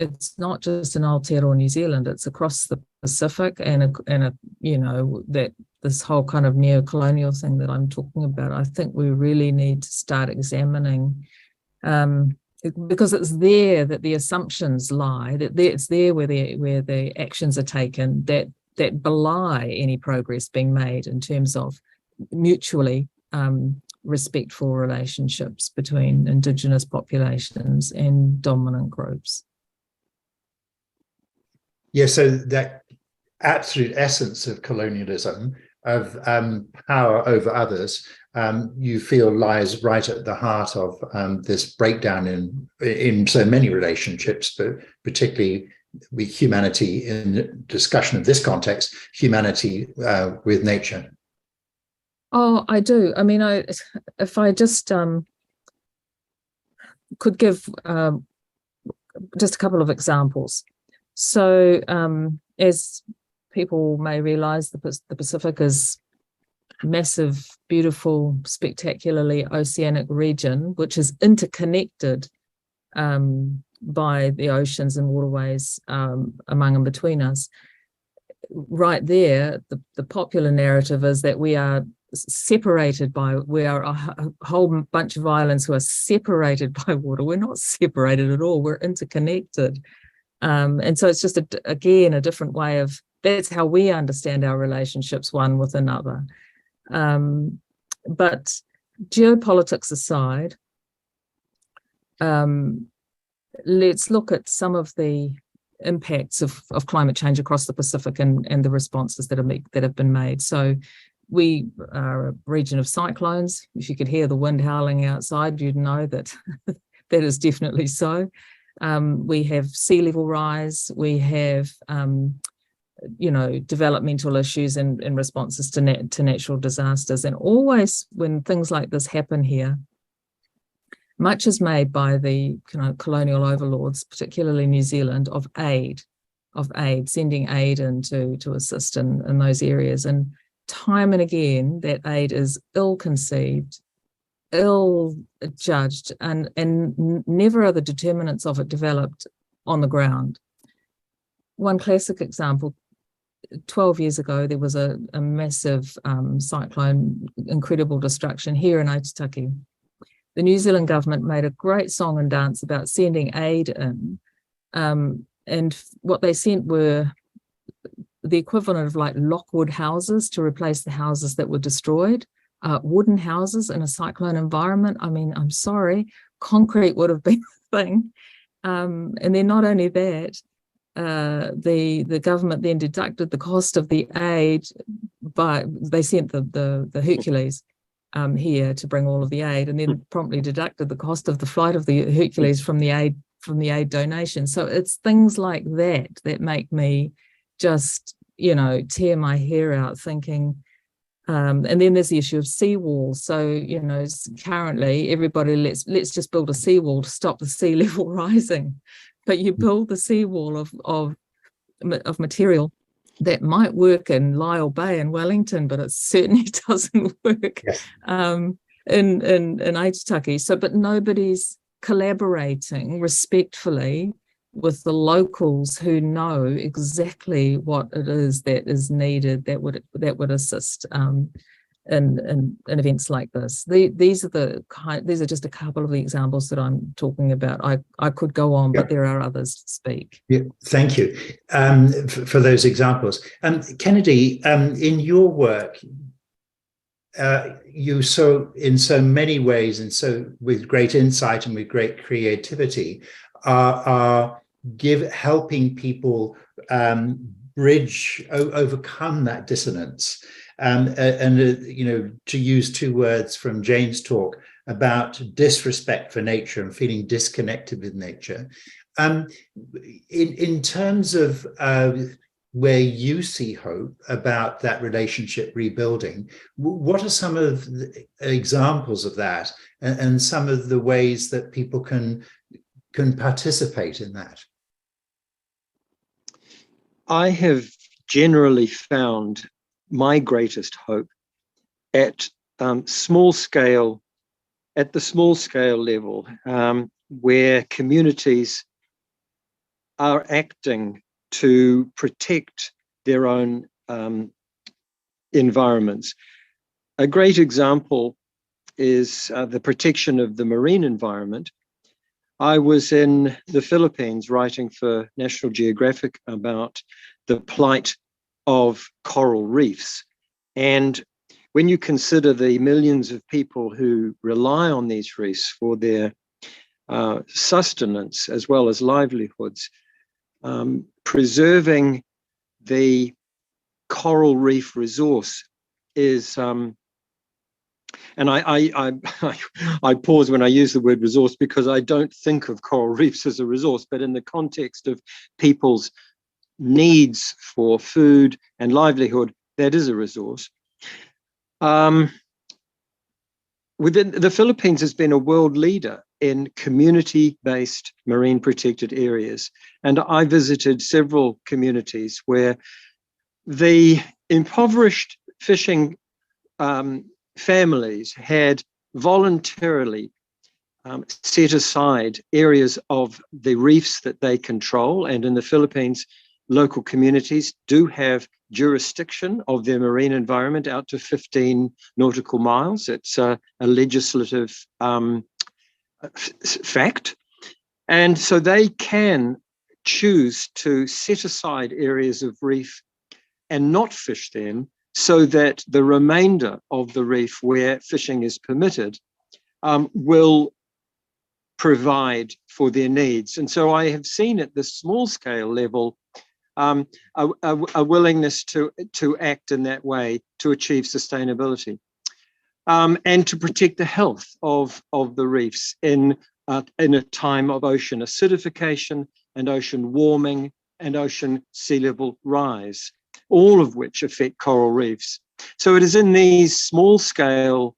it's not just in Aotearoa New Zealand, it's across the Pacific, and that this whole kind of neo-colonial thing that I'm talking about. I think we really need to start examining, because it's there that the assumptions lie, it's there where the actions are taken that belie any progress being made in terms of mutually respectful relationships between Indigenous populations and dominant groups. Yeah, so that absolute essence of colonialism, of power over others, you feel lies right at the heart of this breakdown in so many relationships, but particularly with humanity, in the discussion of this context, humanity with nature. Oh, I do. I mean, if I just could give just a couple of examples. So as people may realize, the Pacific is a massive, beautiful, spectacularly oceanic region, which is interconnected by the oceans and waterways among and between us. Right there, the popular narrative is that we are we are a whole bunch of islands who are separated by water. We're not separated at all. We're interconnected. And so it's just, again, a different way of, that's how we understand our relationships one with another. But geopolitics aside, let's look at some of the impacts of climate change across the Pacific and the responses that have been made. So we are a region of cyclones. If you could hear the wind howling outside, you'd know that that is definitely so. We have sea level rise. We have, developmental issues and responses to natural disasters. And always when things like this happen here, much is made by the colonial overlords, particularly New Zealand, of aid, sending aid in to assist in those areas. And time and again, that aid is ill-conceived, ill-judged, and never are the determinants of it developed on the ground. One classic example, 12 years ago, there was a massive cyclone, incredible destruction here in Aitutaki. The New Zealand government made a great song and dance about sending aid in, and what they sent were the equivalent of like Lockwood houses to replace the houses that were destroyed, wooden houses in a cyclone environment. I mean, I'm sorry, concrete would have been the thing. And then not only that, the government then deducted the cost of the aid they sent the Hercules here to bring all of the aid, and then promptly deducted the cost of the flight of the Hercules from the aid donation. So it's things like that make me just, tear my hair out, thinking And then there's the issue of seawalls. So, you know, currently everybody, let's just build a seawall to stop the sea level rising. But you build the seawall of material that might work in Lyell Bay in Wellington, but it certainly doesn't work in Aitutaki. So, but nobody's collaborating respectfully with the locals who know exactly what it is that is needed that would assist in events like this. These are just a couple of the examples that I'm talking about. I could go on, but there are others to speak. Yeah, thank you for those examples. Kennedy, in your work, you in so many ways and so with great insight and with great creativity are helping people overcome that dissonance. You know, to use two words from Jane's talk about disrespect for nature and feeling disconnected with nature. In terms of where you see hope about that relationship rebuilding, what are some of the examples of that and some of the ways that people can participate in that? I have generally found my greatest hope at the small scale level, where communities are acting to protect their own environments. A great example is the protection of the marine environment. I was in the Philippines writing for National Geographic about the plight of coral reefs. And when you consider the millions of people who rely on these reefs for their sustenance as well as livelihoods, preserving the coral reef resource is, and I pause when I use the word resource because I don't think of coral reefs as a resource, but in the context of people's needs for food and livelihood, that is a resource. Within the Philippines has been a world leader in community-based marine protected areas. And I visited several communities where the impoverished fishing families had voluntarily set aside areas of the reefs that they control. And in the Philippines, local communities do have jurisdiction of their marine environment out to 15 nautical miles. It's a legislative fact. And so they can choose to set aside areas of reef and not fish them, so that the remainder of the reef where fishing is permitted will provide for their needs. And so I have seen at the small scale level a willingness to act in that way to achieve sustainability and to protect the health of the reefs in a time of ocean acidification and ocean warming and ocean sea level rise, all of which affect coral reefs. So it is in these small scale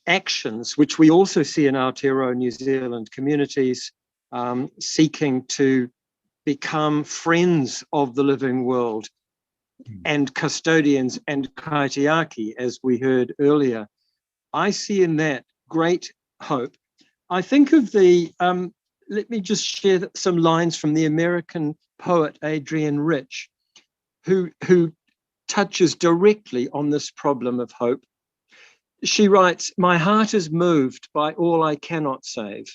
actions, which we also see in Aotearoa New Zealand communities seeking to become friends of the living world and custodians and kaitiaki, as we heard earlier. I see in that great hope. I think of the, let me just share some lines from the American poet Adrienne Rich, who touches directly on this problem of hope. She writes, "My heart is moved by all I cannot save.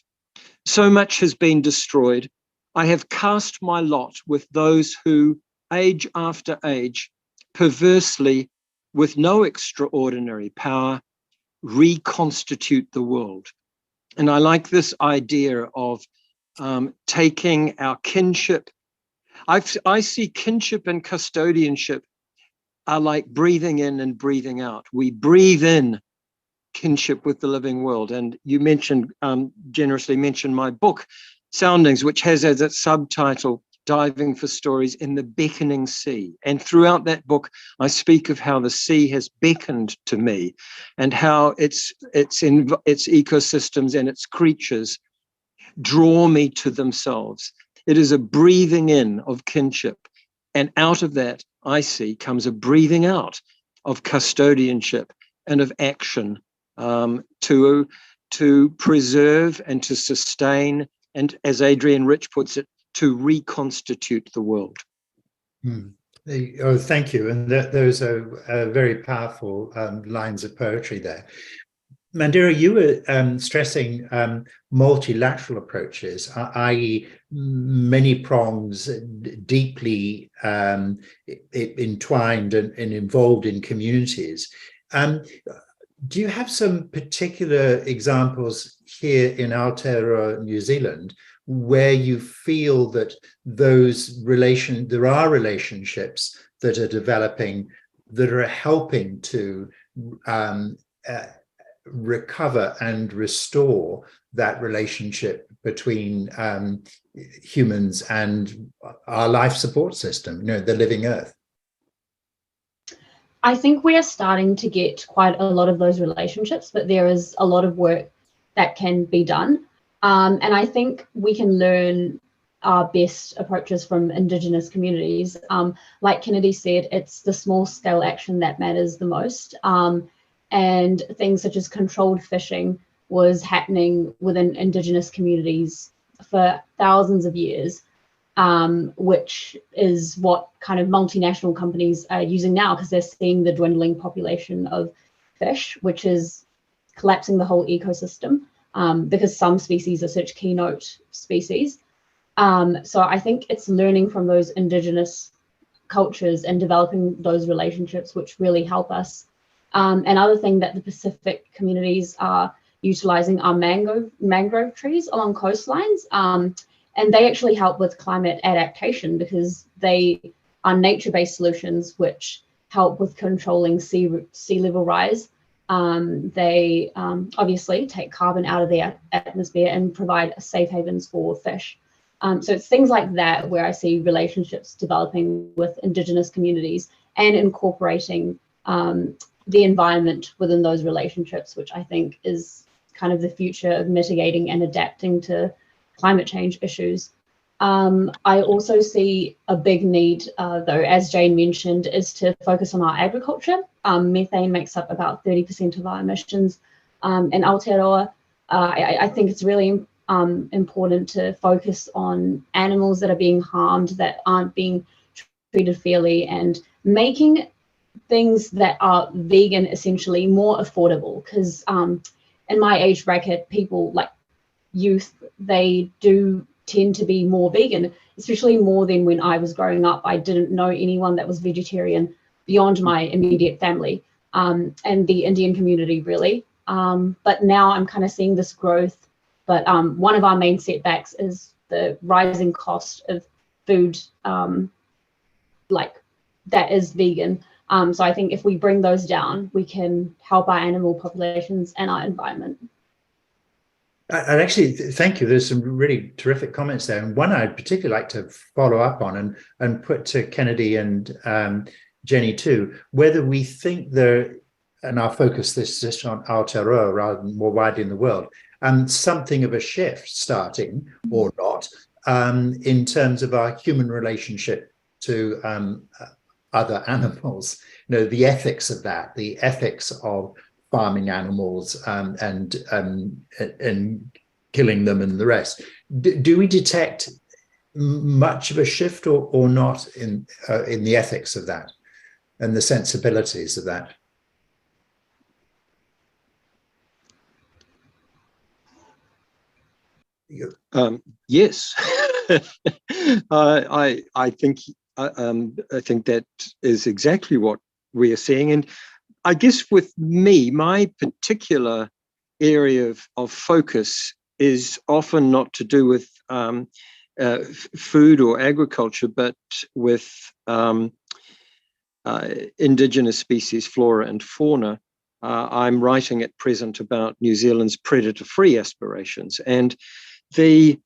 So much has been destroyed. I have cast my lot with those who, age after age, perversely, with no extraordinary power, reconstitute the world." And I like this idea of taking our kinship. I see kinship and custodianship are like breathing in and breathing out. We breathe in kinship with the living world. And you mentioned, generously mentioned my book, Soundings, which has as its subtitle, diving for stories in the beckoning sea. And throughout that book, I speak of how the sea has beckoned to me and how its ecosystems and its creatures draw me to themselves. It is a breathing in of kinship. And out of that, I see, comes a breathing out of custodianship and of action to preserve and to sustain, and as Adrienne Rich puts it, to reconstitute the world. Oh, thank you. And those are very powerful lines of poetry there. Mandira, you were stressing multilateral approaches, i.e. many prongs, deeply entwined and involved in communities. Do you have some particular examples here in Aotearoa, New Zealand, where you feel that there are relationships that are developing that are helping to recover and restore that relationship between humans and our life support system, the living earth? I think we are starting to get quite a lot of those relationships, but there is a lot of work that can be done. And I think we can learn our best approaches from Indigenous communities. Like Kennedy said, it's the small scale action that matters the most. And things such as controlled fishing was happening within Indigenous communities for thousands of years, which is what kind of multinational companies are using now, because they're seeing the dwindling population of fish, which is collapsing the whole ecosystem, because some species are such Keynote species. So I think it's learning from those Indigenous cultures and developing those relationships which really help us. Another thing that the Pacific communities are utilizing are mangrove trees along coastlines. And they actually help with climate adaptation because they are nature-based solutions which help with controlling sea level rise. They obviously take carbon out of the atmosphere and provide safe havens for fish. So it's things like that where I see relationships developing with Indigenous communities and incorporating the environment within those relationships, which I think is kind of the future of mitigating and adapting to climate change issues. I also see a big need, though, as Jane mentioned, is to focus on our agriculture. Methane makes up about 30% of our emissions in Aotearoa. I think it's really important to focus on animals that are being harmed, that aren't being treated fairly, and making things that are vegan essentially more affordable, because in my age bracket, people like youth, they do tend to be more vegan, especially more than when I was growing up. I didn't know anyone that was vegetarian beyond my immediate family and the Indian community really. But now I'm kind of seeing this growth. But one of our main setbacks is the rising cost of food like that is vegan. So I think if we bring those down, we can help our animal populations and our environment. I'd actually thank you. There's some really terrific comments there, and one I'd particularly like to follow up on and put to Kennedy and Jenny too, whether we think there, and I'll focus this just on Aotearoa rather than more widely in the world, something of a shift starting or not in terms of our human relationship to other animals. The ethics of that, the ethics of farming animals and killing them and the rest. Do we detect much of a shift or not in the ethics of that and the sensibilities of that? Yes, I think that is exactly what we are seeing. And I guess with me, my particular area of focus is often not to do with food or agriculture, but with indigenous species, flora and fauna. I'm writing at present about New Zealand's predator-free aspirations, and the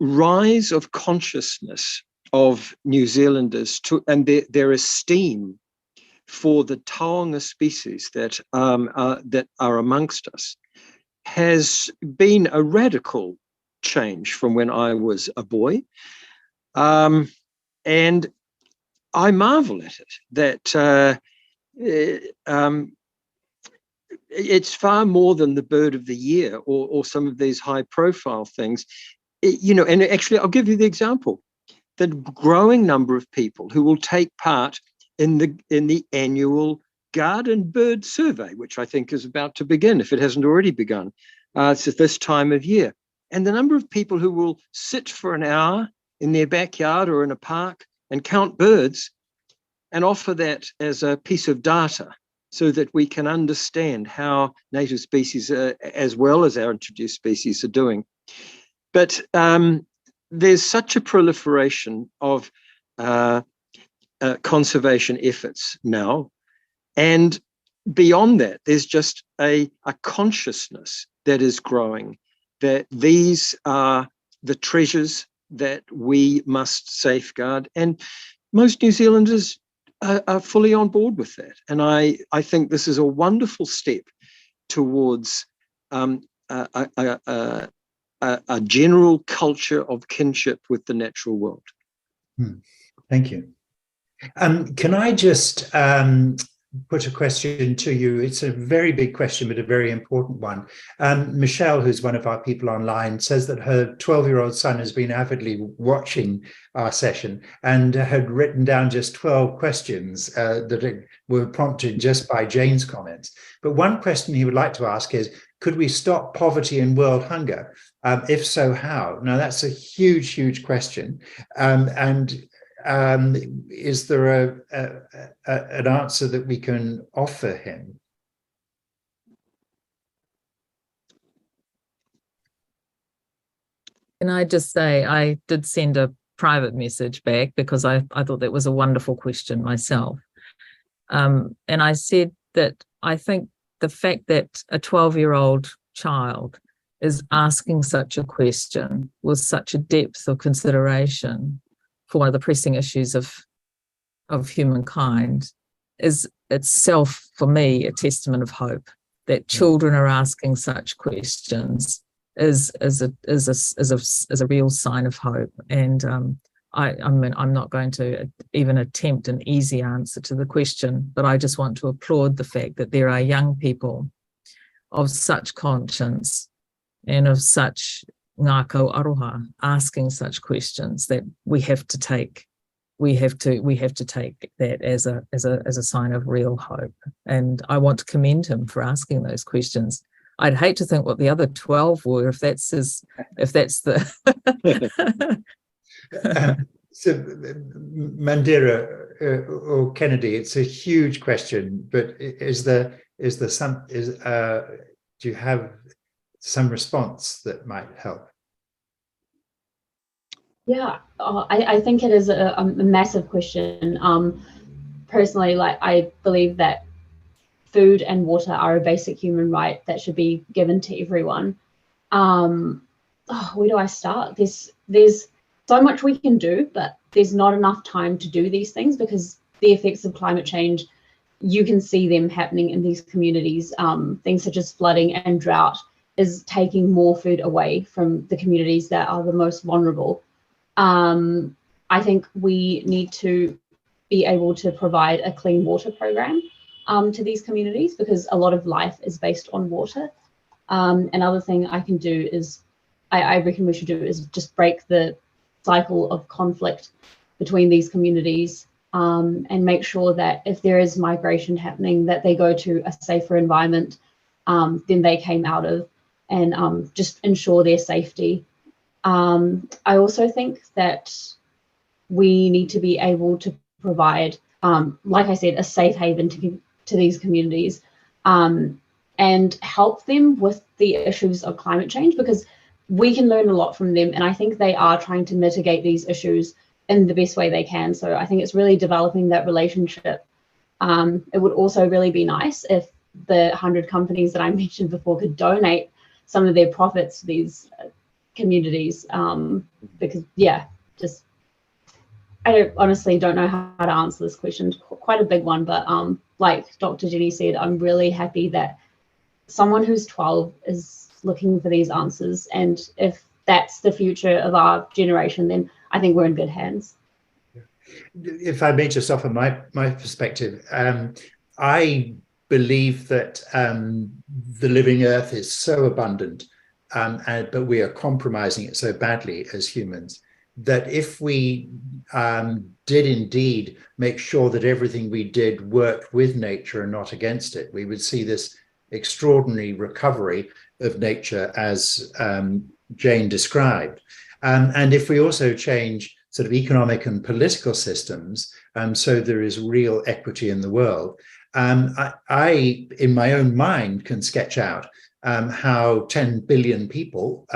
rise of consciousness of New Zealanders and their esteem for the taonga species that are amongst us has been a radical change from when I was a boy. And I marvel at it, that it's far more than the bird of the year or some of these high profile things. And actually, I'll give you the example. The growing number of people who will take part in the annual garden bird survey, which I think is about to begin, if it hasn't already begun. It's at this time of year. And the number of people who will sit for an hour in their backyard or in a park and count birds and offer that as a piece of data so that we can understand how native species, as well as our introduced species, are doing. But there's such a proliferation of conservation efforts now. And beyond that, there's just a consciousness that is growing, that these are the treasures that we must safeguard. And most New Zealanders are fully on board with that. And I think this is a wonderful step towards a general culture of kinship with the natural world. Thank you. Can I just put a question to you? It's a very big question, but a very important one. Michelle, who's one of our people online, says that her 12-year-old son has been avidly watching our session and had written down just 12 questions that were prompted just by Jane's comments. But one question he would like to ask is, could we stop poverty and world hunger? If so, how? Now, that's a huge, huge question. Is there an answer that we can offer him? Can I just say, I did send a private message back because I thought that was a wonderful question myself. And I said that I think the fact that a 12-year-old child is asking such a question with such a depth of consideration for one of the pressing issues of humankind is itself, for me, a testament of hope. That children are asking such questions is a real sign of hope. And I mean, I'm not going to even attempt an easy answer to the question, but I just want to applaud the fact that there are young people of such conscience and of such ngākau aroha asking such questions that we have to take that as a sign of real hope. And I want to commend him for asking those questions. I'd hate to think what the other 12 were, if that's the So Mandira or Kennedy, it's a huge question, but do you have some response that might help? Yeah, I think it is a massive question. Personally, I believe that food and water are a basic human right that should be given to everyone. Where do I start? There's so much we can do, but there's not enough time to do these things because the effects of climate change, you can see them happening in these communities. Things such as flooding and drought is taking more food away from the communities that are the most vulnerable. I think we need to be able to provide a clean water program to these communities because a lot of life is based on water. Another thing I can do is, I reckon we should do is just break the cycle of conflict between these communities and make sure that if there is migration happening, that they go to a safer environment than they came out of, and just ensure their safety. I also think that we need to be able to provide, like I said, a safe haven to these communities and help them with the issues of climate change, because we can learn a lot from them. And I think they are trying to mitigate these issues in the best way they can. So I think it's really developing that relationship. It would also really be nice if the 100 companies that I mentioned before could donate some of their profits to these communities. because just I honestly don't know how to answer this question. Quite a big one, but like Dr. Jenny said, I'm really happy that someone who's 12 is looking for these answers, and if that's the future of our generation, then I think we're in good hands. If I may just offer my perspective, I believe that the living earth is so abundant, but we are compromising it so badly as humans, that if we did indeed make sure that everything we did worked with nature and not against it, we would see this extraordinary recovery of nature as Jane described. And if we also change sort of economic and political systems, so there is real equity in the world, I, in my own mind, can sketch out how 10 billion people,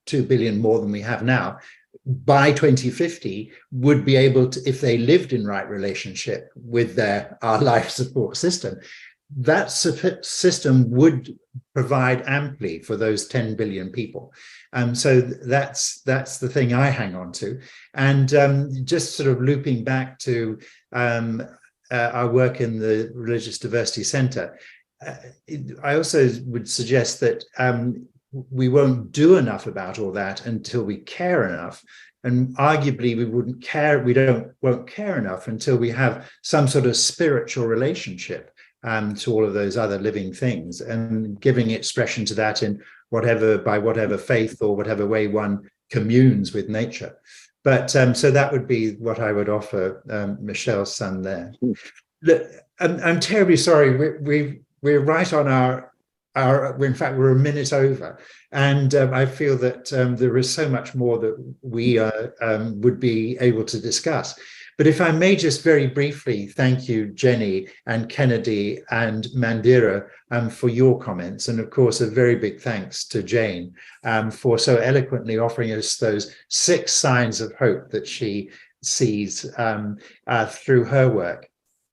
2 billion more than we have now, by 2050 would be able to, if they lived in right relationship with our life support system, that system would provide amply for those 10 billion people. So that's the thing I hang on to. And just sort of looping back to our work in the Religious Diversity Centre, I also would suggest that we won't do enough about all that until we care enough. And arguably we won't care enough until we have some sort of spiritual relationship to all of those other living things, and giving expression to that in by whatever faith or whatever way one communes with nature. But so that would be what I would offer Michelle's son there. Look, I'm terribly sorry. We're right on our in fact, we're a minute over, and I feel that there is so much more that we would be able to discuss. But if I may just very briefly thank you, Jenny and Kennedy and Mandira, for your comments. And of course, a very big thanks to Jane for so eloquently offering us those 6 signs of hope that she sees through her work.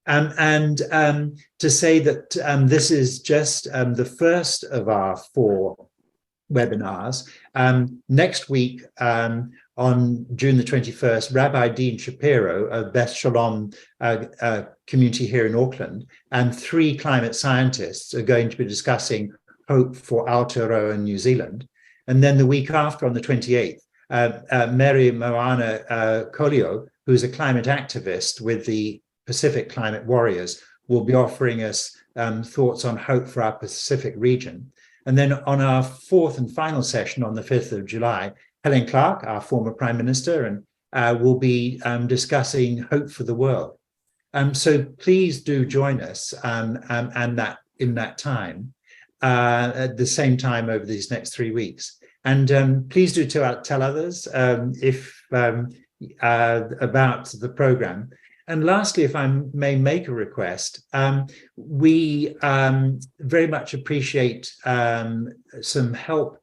And to say that this is just the first of our 4 webinars. Next week, on June the 21st, Rabbi Dean Shapiro of Beth Shalom community here in Auckland, and 3 climate scientists are going to be discussing hope for Aotearoa in New Zealand. And then the week after, on the 28th, Mary Moana Kolio, who's a climate activist with the Pacific Climate Warriors, will be offering us thoughts on hope for our Pacific region. And then on our 4th and final session on the 5th of July, Helen Clark, our former Prime Minister, and will be discussing hope for the world. So please do join us and that in that time, at the same time over these next 3 weeks. And please do tell others about the programme. And lastly, if I may make a request, we very much appreciate some help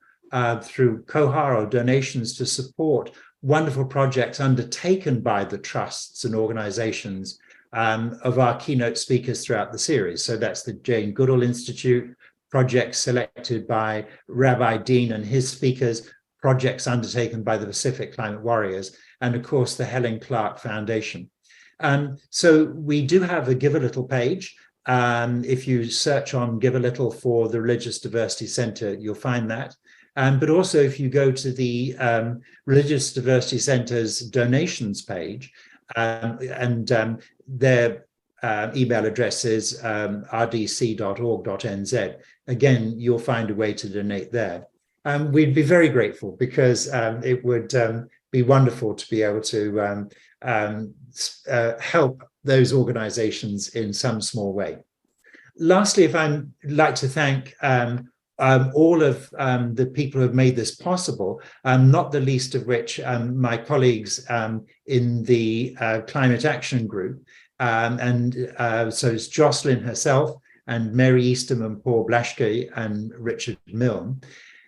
through Kohar or donations to support wonderful projects undertaken by the trusts and organizations of our keynote speakers throughout the series. So that's the Jane Goodall Institute, projects selected by Rabbi Dean and his speakers, projects undertaken by the Pacific Climate Warriors, and of course the Helen Clark Foundation. So we do have a Give a Little page. If you search on Give a Little for the Religious Diversity Centre, you'll find that. But also if you go to the Religious Diversity Centre's donations page, and their email address is rdc.org.nz, again, you'll find a way to donate there. We'd be very grateful, because it would be wonderful to be able to help those organizations in some small way. Lastly, if I'd like to thank all of the people who have made this possible, not the least of which my colleagues in the Climate Action Group. So it's Jocelyn herself and Mary Easterman, Paul Blaschke and Richard Milne.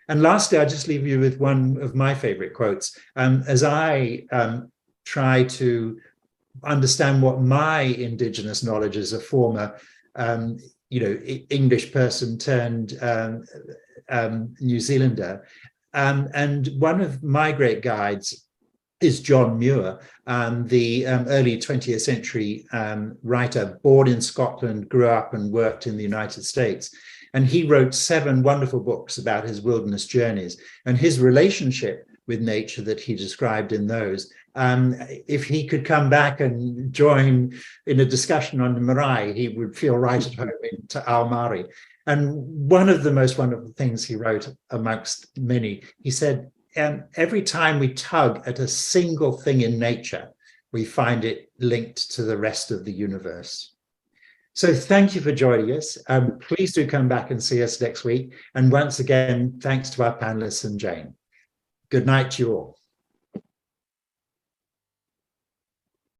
And lastly, I'll just leave you with one of my favorite quotes. As I try to understand what my Indigenous knowledge as a former English person turned New Zealander. And one of my great guides is John Muir, the early 20th century writer, born in Scotland, grew up and worked in the United States. And he wrote 7 wonderful books about his wilderness journeys and his relationship with nature that he described in those. If he could come back and join in a discussion on the marae, he would feel right at home in Te Ao Māori. And one of the most wonderful things he wrote, amongst many, he said, every time we tug at a single thing in nature, we find it linked to the rest of the universe. So thank you for joining us. Please do come back and see us next week. And once again, thanks to our panelists and Jane. Good night to you all.